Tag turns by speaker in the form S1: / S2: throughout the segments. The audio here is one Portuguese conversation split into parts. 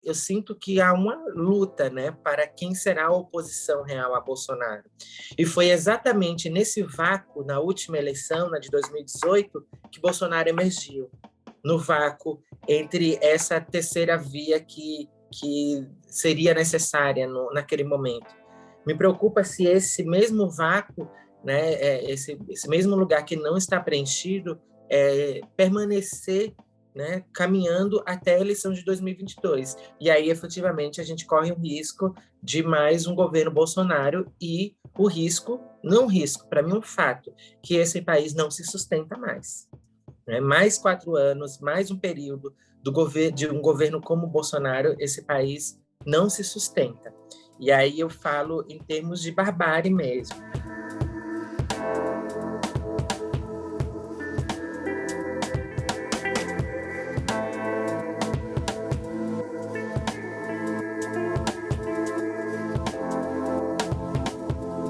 S1: eu sinto que há uma luta, né, para quem será a oposição real a Bolsonaro. E foi exatamente nesse vácuo, na última eleição, na de 2018, que Bolsonaro emergiu, no vácuo entre essa terceira via que seria necessária naquele momento. Me preocupa se esse mesmo vácuo, né, esse mesmo lugar que não está preenchido, permanecer, né, caminhando até a eleição de 2022. E aí, efetivamente, a gente corre o risco de mais um governo Bolsonaro e o risco, não risco, para mim um fato, que esse país não se sustenta mais. Né? Mais 4 anos, mais um período de um governo como o Bolsonaro, esse país não se sustenta. E aí eu falo em termos de barbárie mesmo.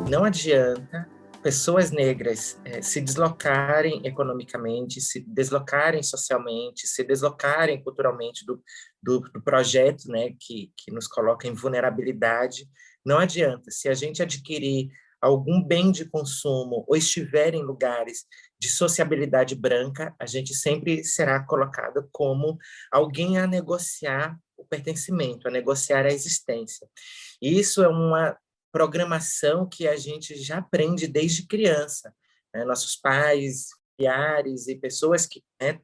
S1: Não adianta pessoas negras se deslocarem economicamente, se deslocarem socialmente, se deslocarem culturalmente do projeto, né, que nos coloca em vulnerabilidade. Não adianta. Se a gente adquirir algum bem de consumo ou estiver em lugares de sociabilidade branca, a gente sempre será colocado como alguém a negociar o pertencimento, a negociar a existência. E isso é uma programação que a gente já aprende desde criança. Né? Nossos pais, familiares e pessoas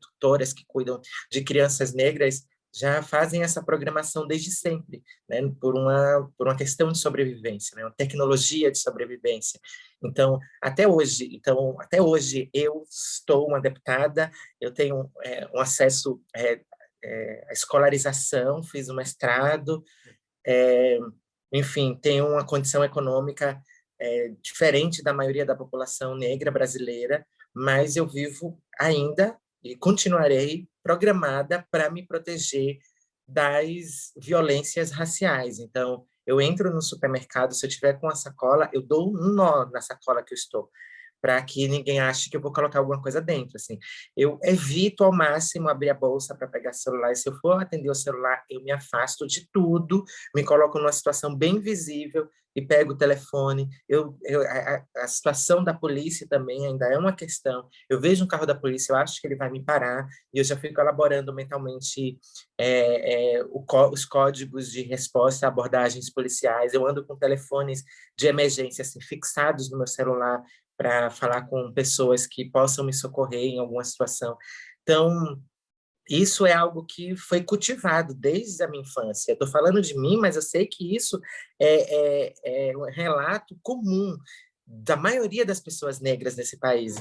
S1: tutoras que cuidam de crianças negras já fazem essa programação desde sempre, né? por uma questão de sobrevivência, né? Uma tecnologia de sobrevivência. Então, até hoje eu estou uma deputada, eu tenho um acesso à escolarização, fiz um mestrado, enfim, tem uma condição econômica diferente da maioria da população negra brasileira, mas eu vivo ainda e continuarei programada para me proteger das violências raciais. Então, eu entro no supermercado, se eu tiver com a sacola, eu dou um nó na sacola que eu estou, para que ninguém ache que eu vou colocar alguma coisa dentro, assim. Eu evito ao máximo abrir a bolsa para pegar celular, e se eu for atender o celular, eu me afasto de tudo, me coloco numa situação bem visível e pego o telefone. A situação da polícia também ainda é uma questão. Eu vejo um carro da polícia, eu acho que ele vai me parar, e eu já fico elaborando mentalmente os códigos de resposta a abordagens policiais. Eu ando com telefones de emergência assim, fixados no meu celular, para falar com pessoas que possam me socorrer em alguma situação. Então, isso é algo que foi cultivado desde a minha infância. Estou falando de mim, mas eu sei que isso é um relato comum da maioria das pessoas negras nesse país.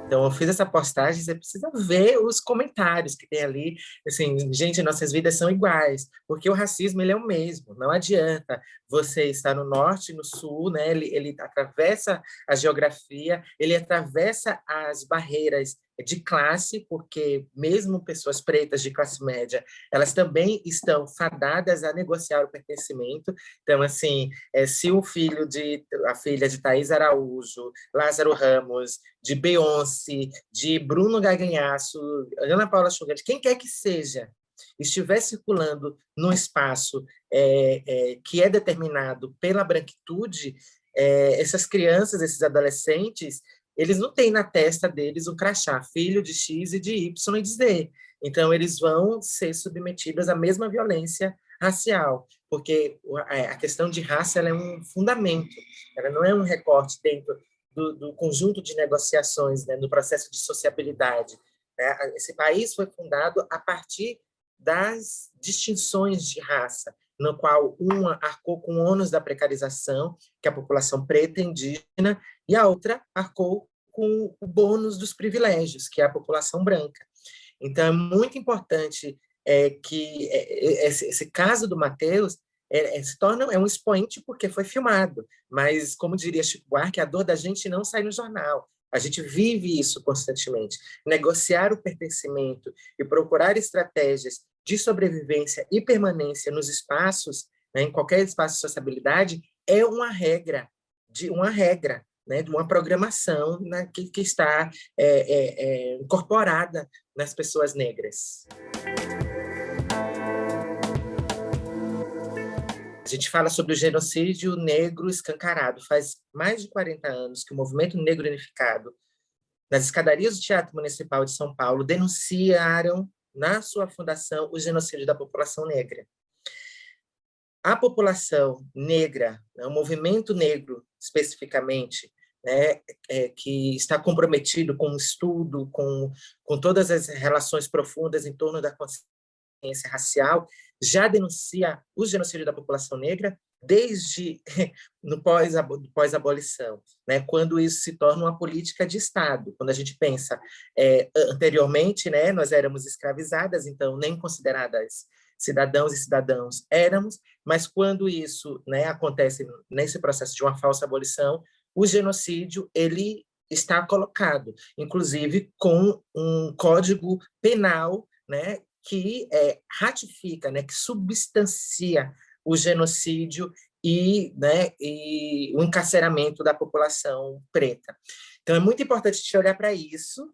S1: Então, eu fiz essa postagem, você precisa ver os comentários que tem ali. Assim, gente, nossas vidas são iguais, porque o racismo ele é o mesmo. Não adianta você estar no norte, no sul, né? Ele atravessa a geografia, ele atravessa as barreiras de classe, porque mesmo pessoas pretas de classe média, elas também estão fadadas a negociar o pertencimento. Então, assim, se a filha de Thaís Araújo, Lázaro Ramos, de Beyoncé, de Bruno Gagliasso, Ana Paula Schugart, quem quer que seja, estiver circulando num espaço que é determinado pela branquitude, essas crianças, esses adolescentes, eles não têm na testa deles um crachá, filho de X e de Y e de Z. Então, eles vão ser submetidos à mesma violência racial, porque a questão de raça ela é um fundamento, ela não é um recorte dentro do conjunto de negociações, né, no processo de sociabilidade. Né? Esse país foi fundado a partir das distinções de raça, no qual uma arcou com o ônus da precarização, que é a população preta e indígena, e a outra arcou com o bônus dos privilégios, que é a população branca. Então, é muito importante que esse caso do Matheus se torna um expoente porque foi filmado, mas, como diria Chico Buarque, a dor da gente não sai no jornal. A gente vive isso constantemente. Negociar o pertencimento e procurar estratégias de sobrevivência e permanência nos espaços, né, em qualquer espaço de sociabilidade, é uma regra, né, de uma programação, né, que está incorporada nas pessoas negras. A gente fala sobre o genocídio negro escancarado. Faz mais de 40 anos que o Movimento Negro Unificado, nas escadarias do Teatro Municipal de São Paulo, denunciaram, na sua fundação, o genocídio da população negra. A população negra, né, o movimento negro, especificamente, né, que está comprometido com o estudo, com todas as relações profundas em torno da consciência racial, já denuncia o genocídio da população negra desde no pós-abolição, né, quando isso se torna uma política de Estado. Quando a gente pensa, anteriormente, né, nós éramos escravizadas, então nem consideradas cidadãos e cidadãos éramos, mas quando isso, né, acontece nesse processo de uma falsa abolição, o genocídio ele está colocado, inclusive com um código penal, né, que ratifica, né, que substancia o genocídio e o encarceramento da população preta. Então, é muito importante a gente olhar para isso,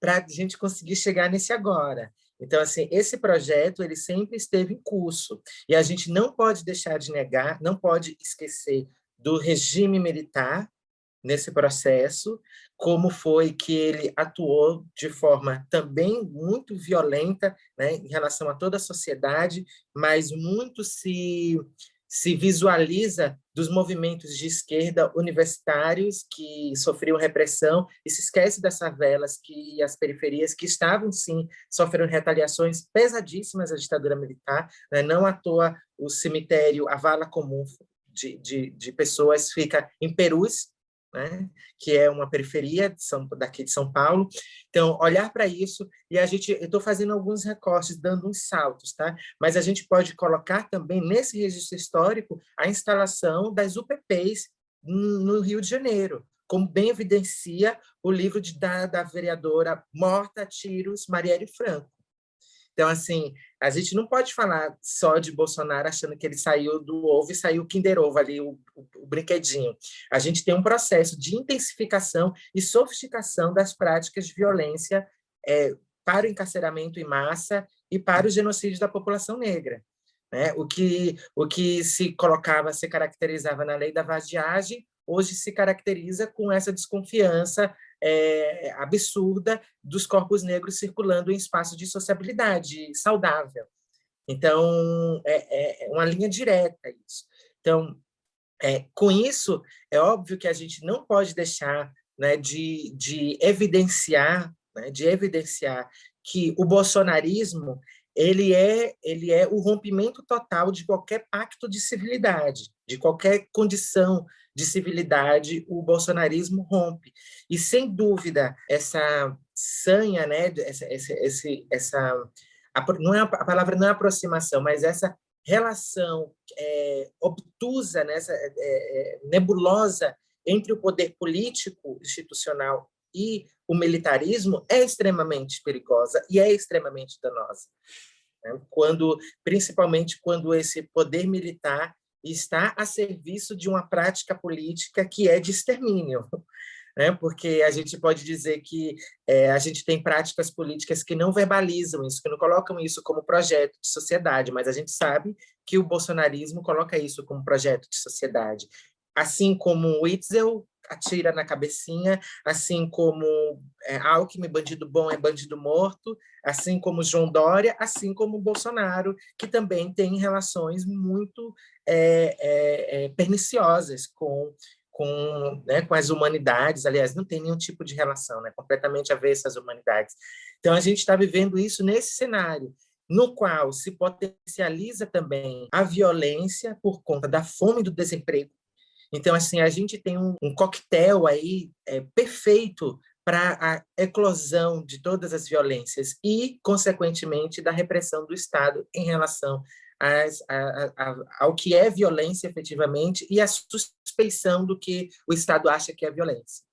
S1: para a gente conseguir chegar nesse agora. Então, assim, esse projeto ele sempre esteve em curso, e a gente não pode deixar de negar, não pode esquecer do regime militar nesse processo, como foi que ele atuou de forma também muito violenta, né, em relação a toda a sociedade, mas muito se visualiza dos movimentos de esquerda universitários que sofriam repressão e se esquece das favelas e as periferias que estavam, sim, sofrendo retaliações pesadíssimas da ditadura militar, né? Não à toa o cemitério, a vala comum de pessoas fica em Perus, né, que é uma periferia daqui de São Paulo. Então, olhar para isso, e eu estou fazendo alguns recortes, dando uns saltos, tá? Mas a gente pode colocar também nesse registro histórico a instalação das UPPs no Rio de Janeiro, como bem evidencia o livro da vereadora morta a tiros, Marielle Franco. Então, assim, a gente não pode falar só de Bolsonaro achando que ele saiu do ovo e saiu o Kinder Ovo ali, o brinquedinho. A gente tem um processo de intensificação e sofisticação das práticas de violência para o encarceramento em massa e para o genocídio da população negra. Né? O que se caracterizava na lei da vadiagem, hoje se caracteriza com essa desconfiança absurda dos corpos negros circulando em espaço de sociabilidade saudável. Então, é uma linha direta isso. Então, com isso, é óbvio que a gente não pode deixar, né, de evidenciar, né, que o bolsonarismo ele é o rompimento total de qualquer pacto de civilidade, de qualquer condição de civilidade, o bolsonarismo rompe. E, sem dúvida, essa sanha, né, não é, a palavra não é aproximação, mas essa relação obtusa, né, nebulosa entre o poder político institucional e o militarismo é extremamente perigosa e é extremamente danosa, né? Principalmente quando esse poder militar está a serviço de uma prática política que é de extermínio, né? Porque a gente pode dizer que a gente tem práticas políticas que não verbalizam isso, que não colocam isso como projeto de sociedade, mas a gente sabe que o bolsonarismo coloca isso como projeto de sociedade. Assim como o Witzel atira na cabecinha, assim como Alckmin, bandido bom é bandido morto, assim como João Dória, assim como o Bolsonaro, que também tem relações muito perniciosas com as humanidades. Aliás, não tem nenhum tipo de relação, né? Completamente avessa às humanidades. Então, a gente está vivendo isso nesse cenário, no qual se potencializa também a violência por conta da fome e do desemprego. Então, assim, a gente tem um coquetel aí perfeito para a eclosão de todas as violências e, consequentemente, da repressão do Estado em relação ao que é violência efetivamente e a suspeição do que o Estado acha que é violência.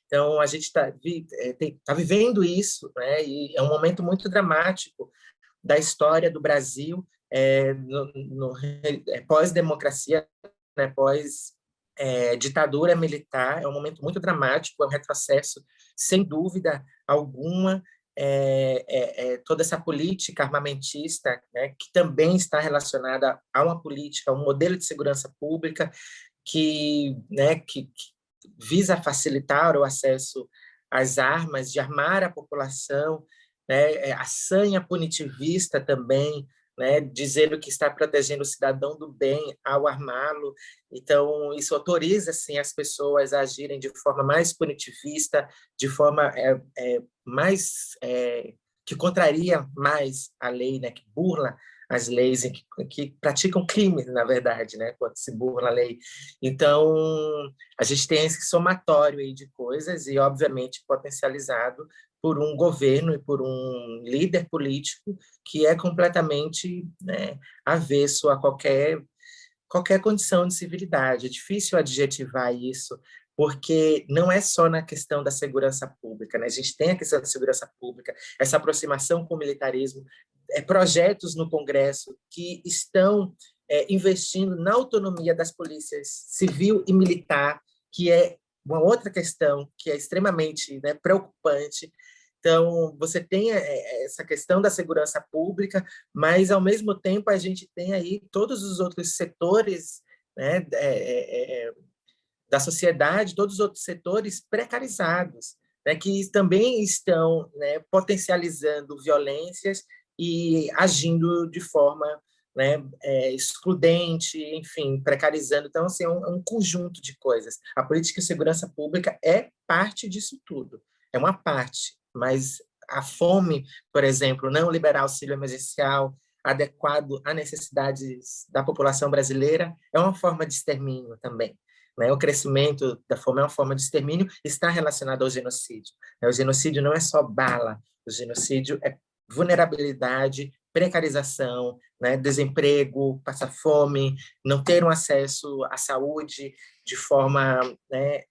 S1: Então, a gente está vivendo isso, né? E é um momento muito dramático da história do Brasil, no pós-democracia, né? ditadura militar, é um momento muito dramático, é um retrocesso, sem dúvida alguma, toda essa política armamentista, né, que também está relacionada a uma política, a um modelo de segurança pública que visa facilitar o acesso às armas, de armar a população, né, a sanha punitivista também, né, dizendo que está protegendo o cidadão do bem ao armá-lo. Então, isso autoriza assim, as pessoas a agirem de forma mais punitivista, de forma mais que contraria mais a lei, né, que burla as leis, que praticam crimes, na verdade, né, quando se burla a lei. Então, a gente tem esse somatório aí de coisas e, obviamente, potencializado por um governo e por um líder político que é completamente, né, avesso a qualquer condição de civilidade. É difícil adjetivar isso, porque não é só na questão da segurança pública, né? A gente tem a questão da segurança pública, essa aproximação com o militarismo, projetos no Congresso que estão investindo na autonomia das polícias civil e militar, que é uma outra questão que é extremamente, né, preocupante. Então, você tem essa questão da segurança pública, mas, ao mesmo tempo, a gente tem aí todos os outros setores, né, da sociedade, todos os outros setores precarizados, né, que também estão, né, potencializando violências e agindo de forma, né, excludente, enfim, precarizando. Então, assim, é um conjunto de coisas. A política de segurança pública é parte disso tudo, é uma parte, mas a fome, por exemplo, não liberar auxílio emergencial adequado às necessidades da população brasileira é uma forma de extermínio também, né? O crescimento da fome é uma forma de extermínio, está relacionado ao genocídio. O genocídio não é só bala, o genocídio é vulnerabilidade, precarização, né? Desemprego, passar fome, não ter um acesso à saúde de forma, né,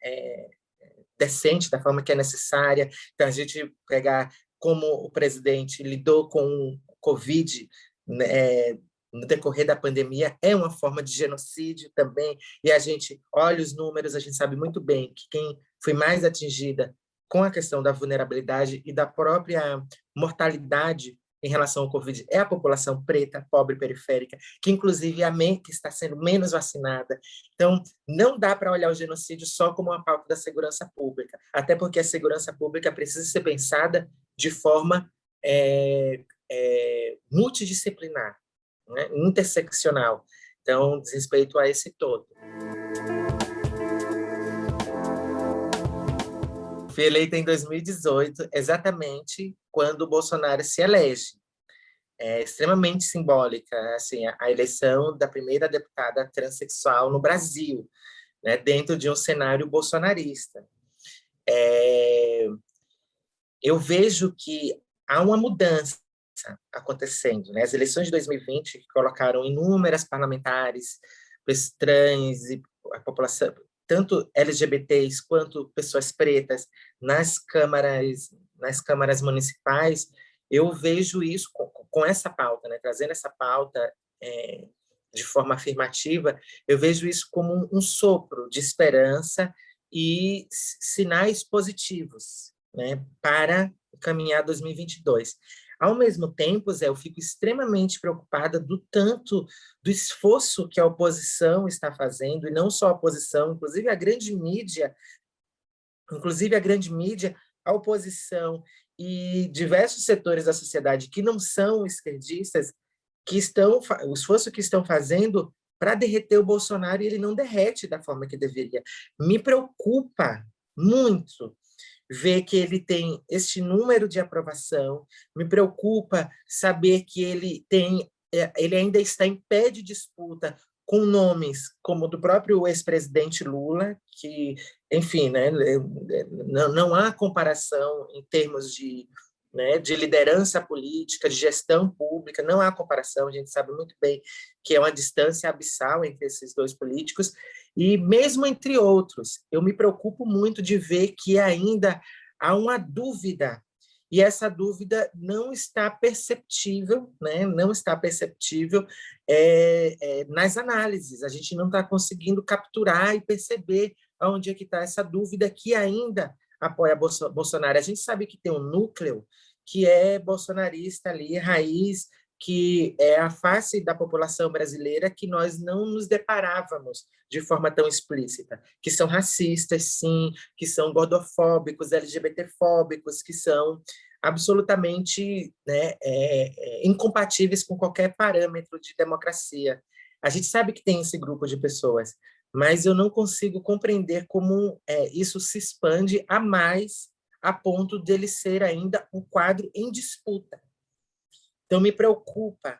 S1: decente, da forma que é necessária. Então, a gente pegar como o presidente lidou com o Covid, né, no decorrer da pandemia, é uma forma de genocídio também, e a gente olha os números, a gente sabe muito bem que quem foi mais atingida com a questão da vulnerabilidade e da própria mortalidade em relação ao Covid é a população preta, pobre, periférica, que inclusive é a que está sendo menos vacinada. Então, não dá para olhar o genocídio só como uma pauta da segurança pública, até porque a segurança pública precisa ser pensada de forma multidisciplinar, né? Interseccional. Então, diz respeito a esse todo. Fui eleita em 2018, exatamente quando o Bolsonaro se elege. É extremamente simbólica, assim, a eleição da primeira deputada transexual no Brasil, né, dentro de um cenário bolsonarista. Eu vejo que há uma mudança acontecendo, né? As eleições de 2020 colocaram inúmeras parlamentares, trans e a população, tanto LGBTs quanto pessoas pretas, nas câmaras municipais. Eu vejo isso com essa pauta, né? Trazendo essa pauta de forma afirmativa, eu vejo isso como um sopro de esperança e sinais positivos, né, para caminhar 2022. Ao mesmo tempo, Zé, eu fico extremamente preocupada do tanto do esforço que a oposição está fazendo, e não só a oposição, inclusive a grande mídia, a oposição e diversos setores da sociedade que não são esquerdistas, o esforço que estão fazendo para derreter o Bolsonaro, e ele não derrete da forma que deveria. Me preocupa muito ver que ele tem este número de aprovação, me preocupa saber que ele ainda está em pé de disputa com nomes como do próprio ex-presidente Lula, que, enfim, né, não há comparação em termos de, né, de liderança política, de gestão pública, não há comparação, a gente sabe muito bem que é uma distância abissal entre esses dois políticos, e mesmo entre outros, eu me preocupo muito de ver que ainda há uma dúvida e essa dúvida não está perceptível, né? Não está perceptível nas análises. A gente não está conseguindo capturar e perceber onde é que está essa dúvida que ainda apoia Bolsonaro. A gente sabe que tem um núcleo que é bolsonarista ali, raiz, que é a face da população brasileira que nós não nos deparávamos de forma tão explícita, que são racistas, sim, que são gordofóbicos, LGBTfóbicos, que são absolutamente, né, incompatíveis com qualquer parâmetro de democracia. A gente sabe que tem esse grupo de pessoas, mas eu não consigo compreender como isso se expande a mais, a ponto dele ser ainda um quadro em disputa. Então, me preocupa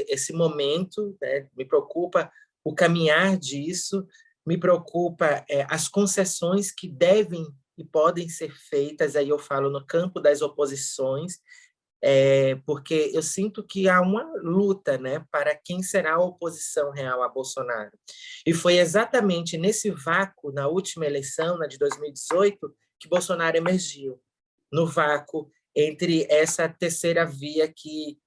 S1: esse momento, né? Me preocupa o caminhar disso, me preocupa as concessões que devem e podem ser feitas, aí eu falo no campo das oposições, porque eu sinto que há uma luta, né, para quem será a oposição real a Bolsonaro. E foi exatamente nesse vácuo, na última eleição, na de 2018, que Bolsonaro emergiu, no vácuo entre essa terceira via que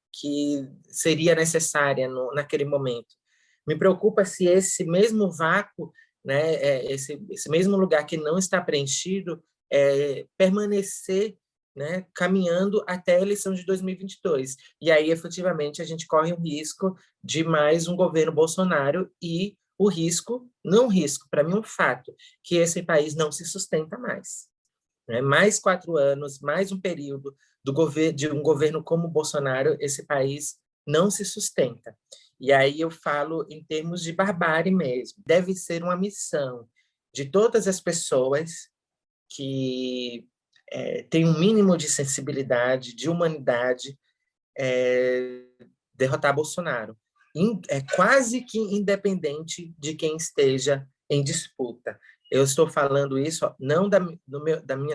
S1: seria necessária naquele momento. Me preocupa se esse mesmo vácuo, né, esse mesmo lugar que não está preenchido, permanecer, né, caminhando até a eleição de 2022. E aí, efetivamente, a gente corre um risco de mais um governo Bolsonaro e o risco, não risco, para mim um fato, que esse país não se sustenta mais. Né? Mais 4 anos, mais um período de um governo como o Bolsonaro, esse país não se sustenta. E aí eu falo em termos de barbárie mesmo. Deve ser uma missão de todas as pessoas que têm um mínimo de sensibilidade, de humanidade, derrotar Bolsonaro. Quase que independente de quem esteja em disputa. Eu estou falando isso não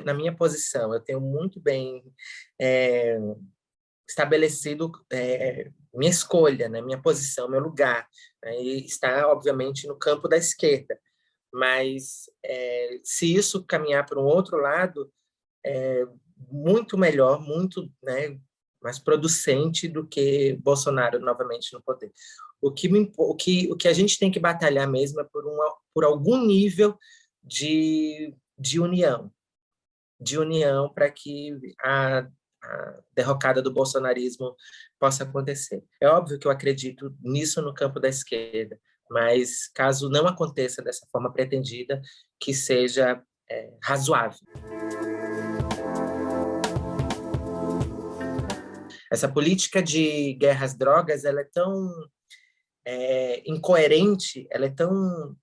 S1: na minha posição, eu tenho muito bem estabelecido minha escolha, né, minha posição, meu lugar, né, e está, obviamente, no campo da esquerda. Mas se isso caminhar para um outro lado, muito melhor, muito, né, mais producente do que Bolsonaro novamente no poder. O que a gente tem que batalhar mesmo é por algum nível de união para que a derrocada do bolsonarismo possa acontecer. É óbvio que eu acredito nisso no campo da esquerda, mas caso não aconteça dessa forma pretendida, que seja razoável. Essa política de guerra às drogas, ela é tão incoerente, ela é tão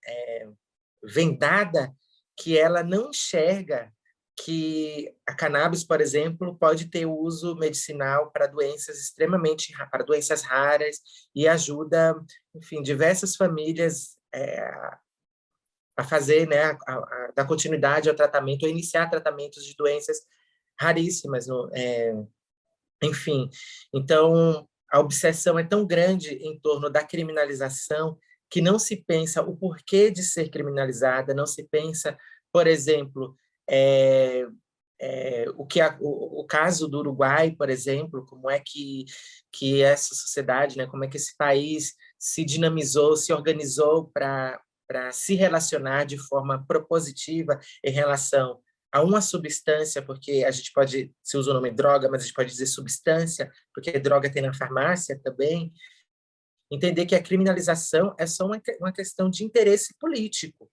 S1: vendada, que ela não enxerga que a cannabis, por exemplo, pode ter uso medicinal para para doenças raras e ajuda, enfim, diversas famílias a fazer, né, a dar continuidade ao tratamento, ou iniciar tratamentos de doenças raríssimas, enfim. Então, a obsessão é tão grande em torno da criminalização que não se pensa o porquê de ser criminalizada, não se pensa, por exemplo, o caso do Uruguai, por exemplo, como é que essa sociedade, né, como é que esse país se dinamizou, se organizou para se relacionar de forma propositiva em relação a uma substância, porque a gente se usa o nome droga, mas a gente pode dizer substância, porque droga tem na farmácia também. Entender que a criminalização é só uma questão de interesse político,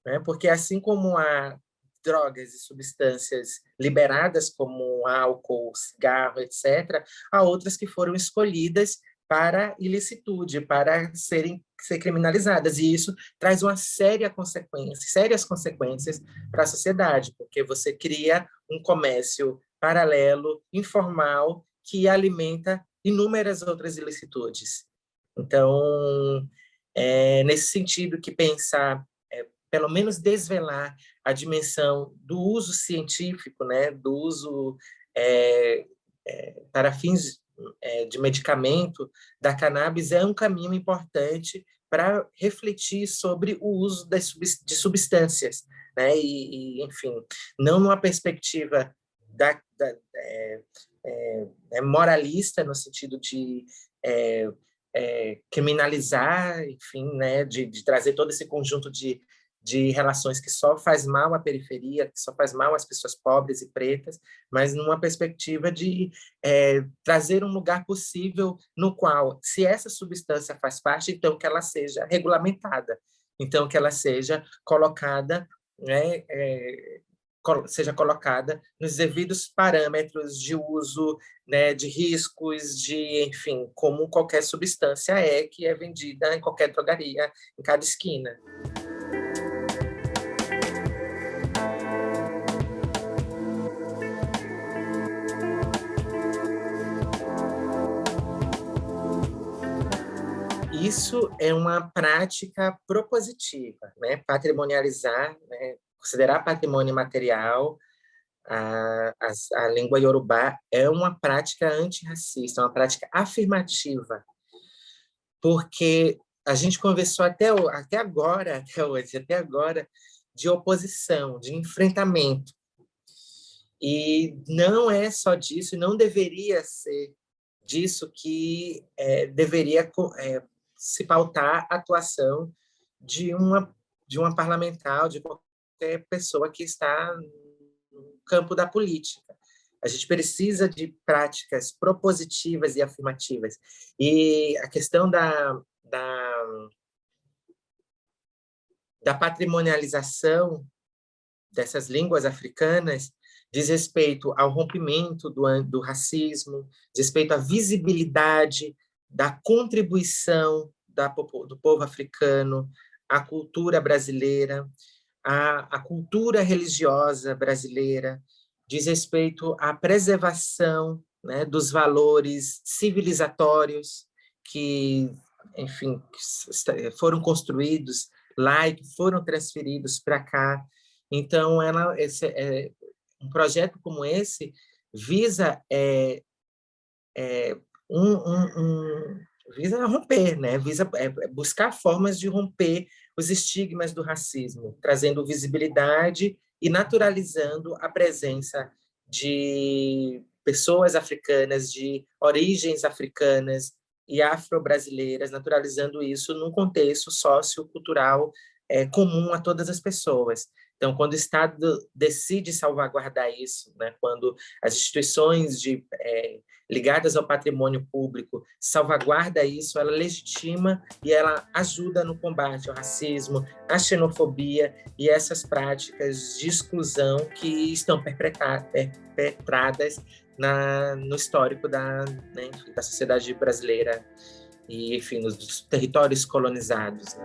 S1: né? Porque assim como há drogas e substâncias liberadas, como álcool, cigarro, etc., há outras que foram escolhidas para ilicitude, para ser criminalizadas. E isso traz uma sérias consequências para a sociedade, porque você cria um comércio paralelo, informal, que alimenta inúmeras outras ilicitudes. Então, nesse sentido que pensar, pelo menos desvelar a dimensão do uso científico, né, do uso para fins de medicamento da cannabis é um caminho importante para refletir sobre o uso de substâncias, né, enfim, não numa perspectiva moralista no sentido de criminalizar, enfim, né, de trazer todo esse conjunto de relações que só faz mal à periferia, que só faz mal às pessoas pobres e pretas, mas numa perspectiva de trazer um lugar possível no qual, se essa substância faz parte, então que ela seja regulamentada, então que ela seja colocada, né, seja colocada nos devidos parâmetros de uso, né, de riscos, enfim, como qualquer substância que é vendida em qualquer drogaria, em cada esquina. Isso é uma prática propositiva, né? Patrimonializar, né? Considerar patrimônio material a língua iorubá é uma prática antirracista, uma prática afirmativa, porque a gente conversou até agora, de oposição, de enfrentamento. E não é só disso, não deveria ser disso que deveria se pautar a atuação de uma parlamentar, de qualquer pessoa que está no campo da política. A gente precisa de práticas propositivas e afirmativas. E a questão da patrimonialização dessas línguas africanas diz respeito ao rompimento do racismo, diz respeito à visibilidade da contribuição do povo africano à cultura brasileira, à cultura religiosa brasileira, diz respeito à preservação, né, dos valores civilizatórios que, enfim, foram construídos lá e que foram transferidos para cá. Então, um projeto como esse visa visa romper, né? Visa buscar formas de romper os estigmas do racismo, trazendo visibilidade e naturalizando a presença de pessoas africanas, de origens africanas e afro-brasileiras, naturalizando isso num contexto sociocultural comum a todas as pessoas. Então, quando o Estado decide salvaguardar isso, né, quando as instituições ligadas ao patrimônio público salvaguarda isso, ela legitima e ela ajuda no combate ao racismo, à xenofobia e essas práticas de exclusão que estão perpetradas no histórico da sociedade brasileira e, enfim, nos territórios colonizados.